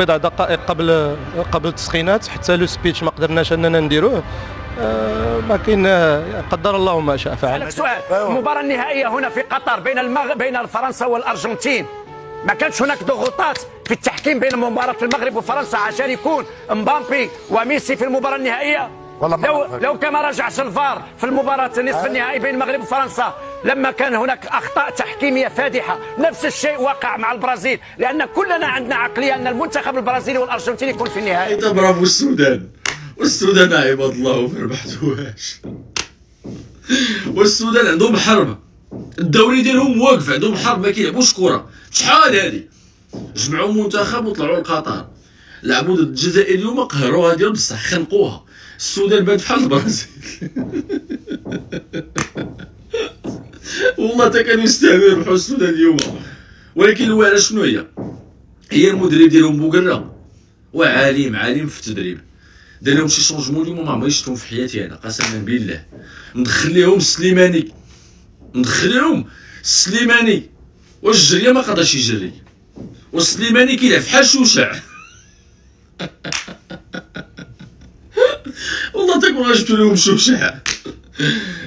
بضع دقائق قبل التسخينات حتى لو سبيتش ما قدرناش اننا نديروه. ما كاين، قدر الله ما شاء فعل. سؤال، المباراة النهائية هنا في قطر بين فرنسا والأرجنتين، ما كانش هناك ضغوطات في التحكيم بين مباراة المغرب وفرنسا عشان يكون مبابي وميسي في المباراة النهائية؟ لو كما رجعش الفار في المباراة نصف النهائي بين المغرب وفرنسا لما كان هناك أخطاء تحكيمية فادحة. نفس الشيء وقع مع البرازيل، لأن كلنا عندنا عقلية أن المنتخب البرازيلي والأرجنتيني يكون في النهائي. برافو والسودان عباد الله وما ربحتوهاش. والسودان عندهم حرب، الدوري ديالهم واقف، عندهم حرب، ما كيلعبوش كره. شحال هادي جمعوا منتخب وطلعوا لقطر، لعبوا ضد الجزائر اليوم، قهروها ديالهم بصح خنقوها. السودان بانت بحال البرازيل. والله حتى كانوا يستهبلوا يربحوا السودان اليوم. ولكن الواعره شنو هي المدرب ديالهم بوكرة، عالم في التدريب، دار لهم شي شونجمون اليوم ما عمري شفتهم في حياتي انا قسما بالله. مدخل لهم السليماني، واش الجريه ما قدرش يجري، والسليماني كيلعب فحال شوشع. والله تكون جبتوا لهم شوشع.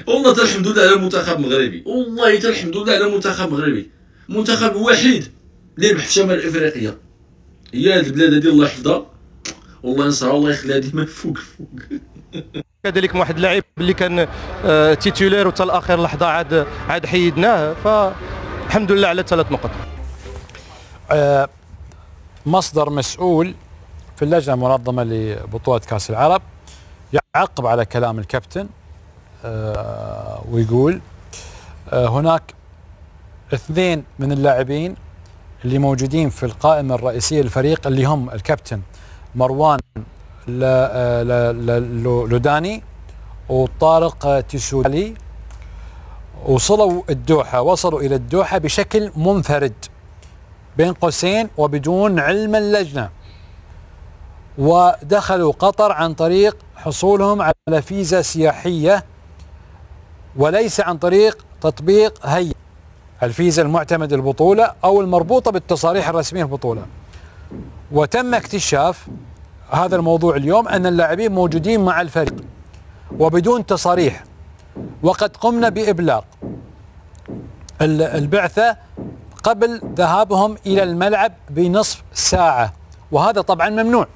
والله الحمد لله على المنتخب المغربي، والله الحمد لله على المنتخب المغربي، المنتخب الوحيد اللي ربح في شمال افريقيا. هي هاد البلاد هادي الله يحفظها، والله ينصرها، والله يخليها ديما فوق. كذلك واحد اللاعب اللي كان تيتولير وحتى الاخر لحظه عاد حيدناه، فالحمد لله على 3 نقط. مصدر مسؤول في اللجنه المنظمه لبطوله كاس العرب يعقب على كلام الكابتن ويقول هناك 2 من اللاعبين اللي موجودين في القائمه الرئيسيه للفريق اللي هم الكابتن مروان لوداني وطارق تيسولي، وصلوا إلى الدوحة بشكل منفرد بين قوسين وبدون علم اللجنة، ودخلوا قطر عن طريق حصولهم على فيزا سياحية وليس عن طريق تطبيق هيئة الفيزا المعتمد البطولة أو المربوطة بالتصاريح الرسمية البطولة. وتم اكتشاف هذا الموضوع اليوم أن اللاعبين موجودين مع الفريق وبدون تصاريح، وقد قمنا بإبلاغ البعثة قبل ذهابهم إلى الملعب بنصف ساعة، وهذا طبعا ممنوع.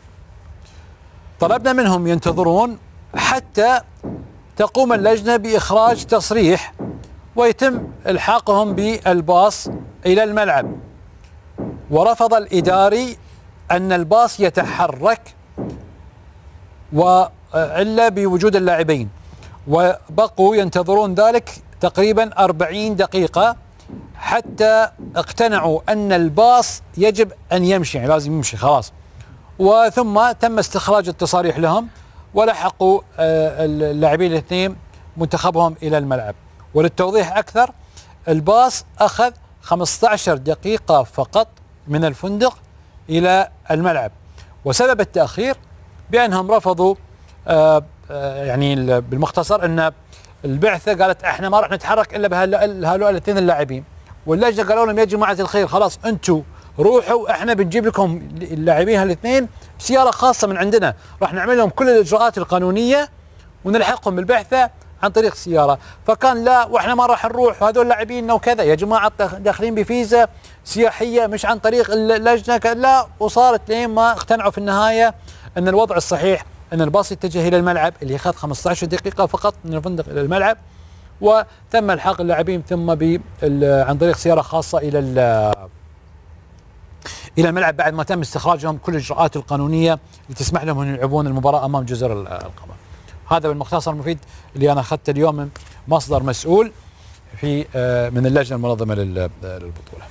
طلبنا منهم ينتظرون حتى تقوم اللجنة بإخراج تصريح ويتم إلحاقهم بالباص إلى الملعب، ورفض الإداري أن الباص يتحرك وإلا بوجود اللاعبين، وبقوا ينتظرون ذلك تقريبا 40 دقيقة حتى اقتنعوا أن الباص يجب أن يمشي، يعني لازم يمشي خلاص. وثم تم استخراج التصاريح لهم ولحقوا اللاعبين الاثنين منتخبهم إلى الملعب. وللتوضيح أكثر، الباص أخذ 15 دقيقة فقط من الفندق إلى الملعب، وسبب التأخير بأنهم رفضوا يعني بالمختصر أن البعثة قالت احنا ما راح نتحرك إلا بهؤلاء الاثنين اللاعبين، واللجنة قالوا لهم يا جماعة الخير خلاص أنتم روحوا، احنا بنجيب لكم اللاعبين هالاثنين بسيارة خاصة من عندنا، راح نعمل لهم كل الإجراءات القانونية ونلحقهم بالبعثة عن طريق سيارة. فكان لا واحنا ما راح نروح وهذول لاعبيننا وكذا، يا جماعة داخلين بفيزا سياحية مش عن طريق اللجنة، لا. وصارت لين ما اقتنعوا في النهاية أن الوضع الصحيح أن الباص يتجه إلى الملعب اللي أخذ 15 دقيقة فقط من الفندق إلى الملعب، وتم الحاق اللاعبين ثم عن طريق سيارة خاصة إلى الملعب بعد ما تم استخراجهم كل الإجراءات القانونية اللي تسمح لهم أن يلعبون المباراة أمام جزر القمر. هذا بالمختصر المفيد اللي أنا أخذته اليوم من مصدر مسؤول من اللجنة المنظمة للبطولة.